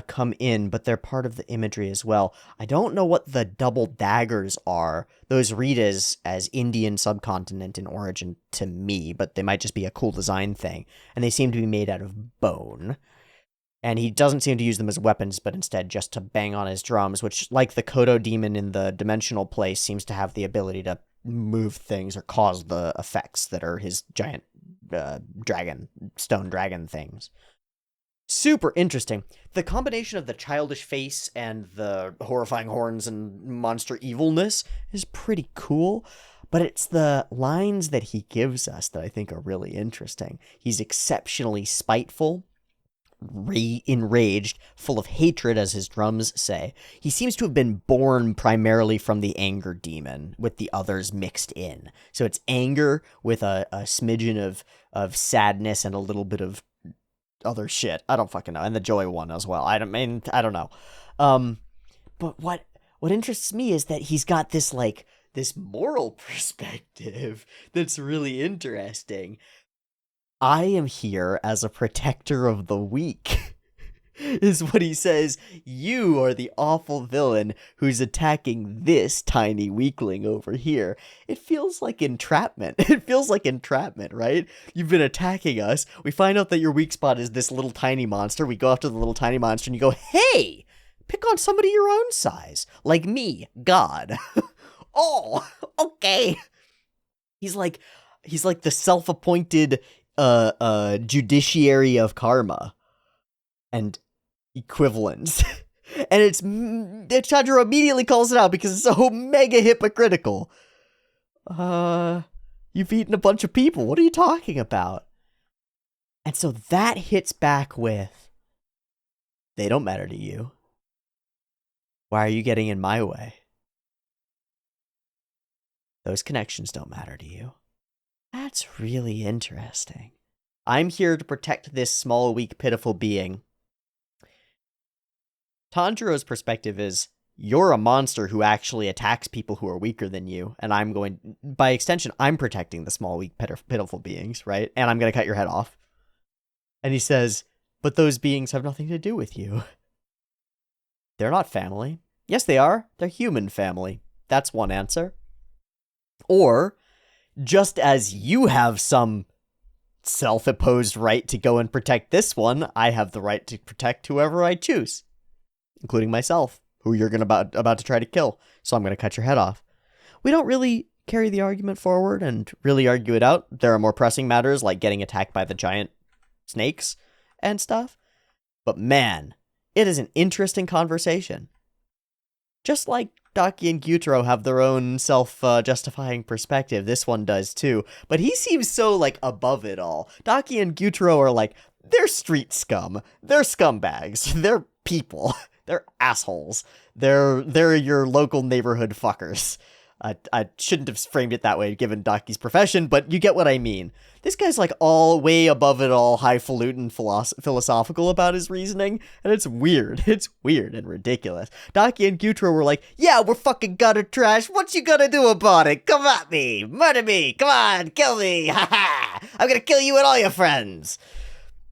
come in, but they're part of the imagery as well. I don't know what the double daggers are. Those read as Indian subcontinent in origin to me, but they might just be a cool design thing. And they seem to be made out of bone. And he doesn't seem to use them as weapons, but instead just to bang on his drums, which, like the Kodo demon in the dimensional place, seems to have the ability to move things or cause the effects that are his giant stone dragon things. Super interesting. The combination of the childish face and the horrifying horns and monster evilness is pretty cool, but it's the lines that he gives us that I think are really interesting. He's exceptionally spiteful, enraged, full of hatred, as his drums say. He seems to have been born primarily from the anger demon, with the others mixed in. So it's anger with a smidgen of sadness and a little bit of other shit. I don't fucking know. And the joy one as well. I don't know. But what interests me is that he's got this, like, this moral perspective that's really interesting. I am here as a protector of the weak, is what he says. You are the awful villain who's attacking this tiny weakling over here. It feels like entrapment. It feels like entrapment, right? You've been attacking us. We find out that your weak spot is this little tiny monster. We go after the little tiny monster and you go, hey, pick on somebody your own size. Like me, God. Oh, okay. He's like the self-appointed judiciary of karma and equivalence. And Tanjiro immediately calls it out because it's so mega hypocritical. You've eaten a bunch of people. What are you talking about? And so that hits back with, they don't matter to you. Why are you getting in my way? Those connections don't matter to you. That's really interesting. I'm here to protect this small, weak, pitiful being. Tanjiro's perspective is, you're a monster who actually attacks people who are weaker than you, and by extension, I'm protecting the small, weak, pitiful beings, right? And I'm going to cut your head off. And he says, but those beings have nothing to do with you. They're not family. Yes, they are. They're human family. That's one answer. Or, just as you have some self-imposed right to go and protect this one, I have the right to protect whoever I choose, including myself, who you're about to try to kill. So I'm going to cut your head off. We don't really carry the argument forward and really argue it out. There are more pressing matters like getting attacked by the giant snakes and stuff. But man, it is an interesting conversation. Just like Daki and Gyutaro have their own self-justifying perspective, this one does too. But he seems so, like, above it all. Daki and Gyutaro are like, they're street scum. They're scumbags. They're people. They're assholes. They're your local neighborhood fuckers. I shouldn't have framed it that way given Daki's profession, but you get what I mean. This guy's like all way above it all, highfalutin philosophical about his reasoning, and it's weird. It's weird and ridiculous. Daki and Gyutaro were like, yeah, we're fucking gutter trash. What you gonna do about it? Come at me. Murder me. Come on. Kill me. Ha ha. I'm gonna kill you and all your friends.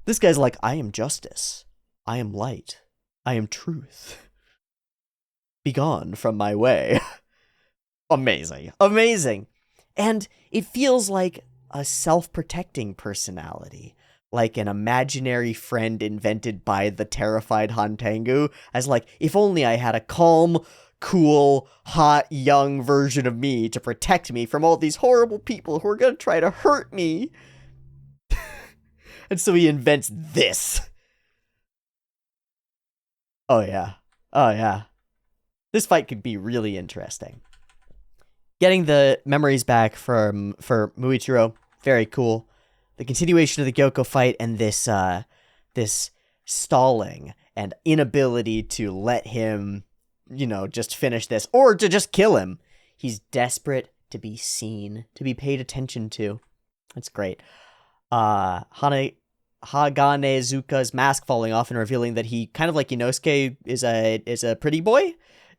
This guy's like, I am justice. I am light. I am truth. Begone from my way. Amazing. Amazing. And it feels like a self-protecting personality. Like an imaginary friend invented by the terrified Hantengu. As like, if only I had a calm, cool, hot, young version of me to protect me from all these horrible people who are going to try to hurt me. And so he invents this. Oh yeah. Oh yeah. This fight could be really interesting. Getting the memories back for Muichiro, very cool. The continuation of the Gyoko fight and this stalling and inability to let him, just finish this or to just kill him. He's desperate to be seen, to be paid attention to. That's great. Haganezuka's mask falling off and revealing that he, kind of like Inosuke, is a pretty boy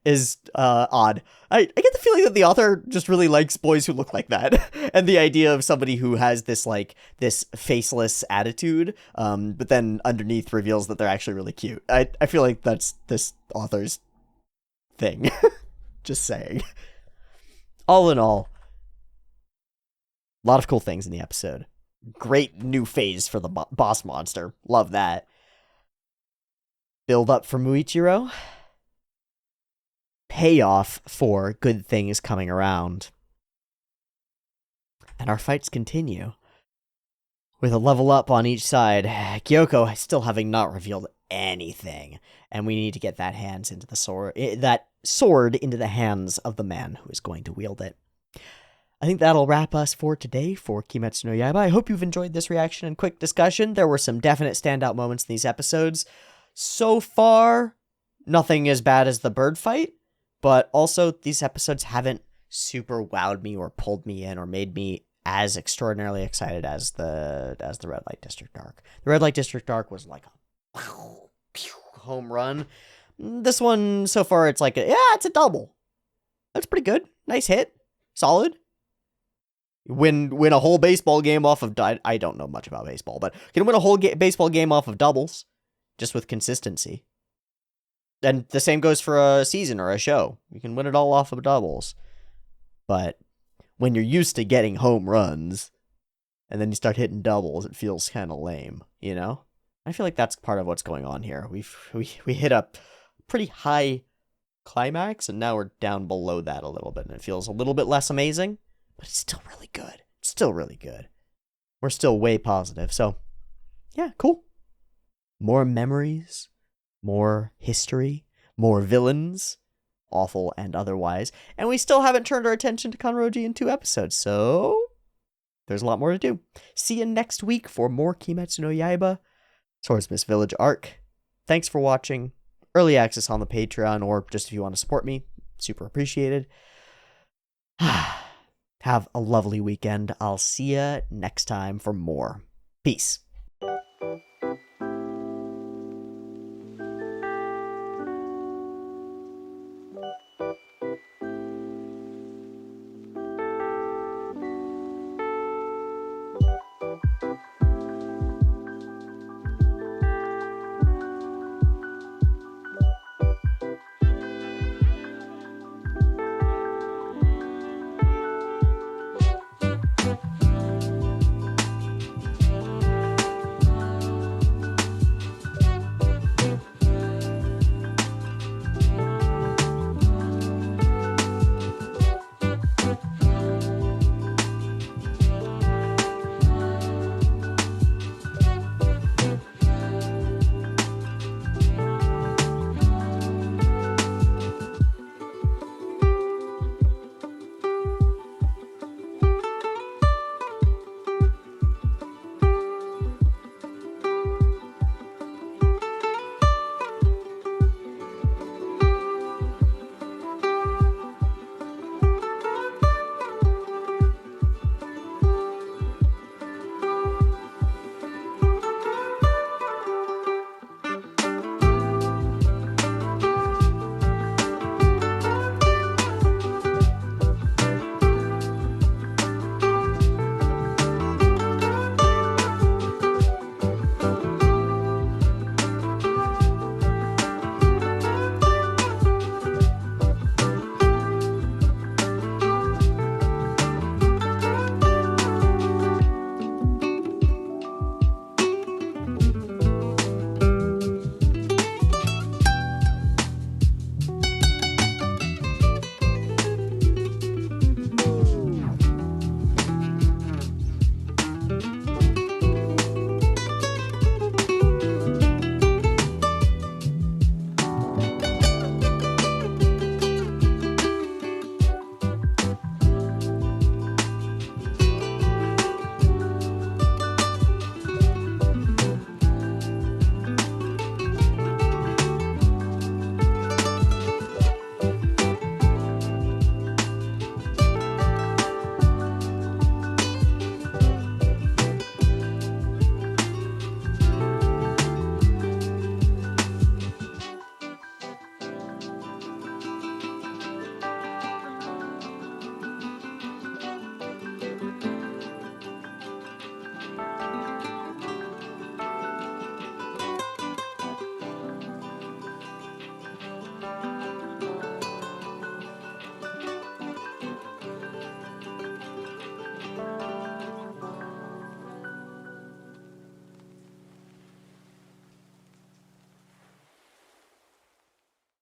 is odd. I get the feeling that the author just really likes boys who look like that. And the idea of somebody who has this faceless attitude, but then underneath reveals that they're actually really cute. I feel like that's this author's thing. Just saying. All in all, a lot of cool things in the episode. Great new phase for the boss monster. Love that. Build up for Muichiro. Payoff for good things coming around. And our fights continue. With a level up on each side, Gyoko still having not revealed anything. And we need to get that sword into the hands of the man who is going to wield it. I think that'll wrap us for today for Kimetsu no Yaiba. I hope you've enjoyed this reaction and quick discussion. There were some definite standout moments in these episodes. So far, nothing as bad as the bird fight, but also these episodes haven't super wowed me or pulled me in or made me as extraordinarily excited as the Red Light District arc. The Red Light District arc was like a home run. This one, so far, it's like, it's a double. That's pretty good. Nice hit. Solid. Win a whole baseball game off of... I don't know much about baseball, but can win a whole baseball game off of doubles, just with consistency. And the same goes for a season or a show. You can win it all off of doubles. But when you're used to getting home runs, and then you start hitting doubles, it feels kind of lame, you know? I feel like that's part of what's going on here. We hit a pretty high climax, and now we're down below that a little bit, and it feels a little bit less amazing, but it's still really good. It's still really good. We're still way positive, so yeah, cool. More memories, more history, more villains, awful and otherwise, and we still haven't turned our attention to Kanroji in 2 episodes, so there's a lot more to do. See you next week for more Kimetsu no Yaiba Swordsmith Village arc. Thanks for watching. Early access on the Patreon, or just if you want to support me, super appreciated. Have a lovely weekend. I'll see ya next time for more. Peace.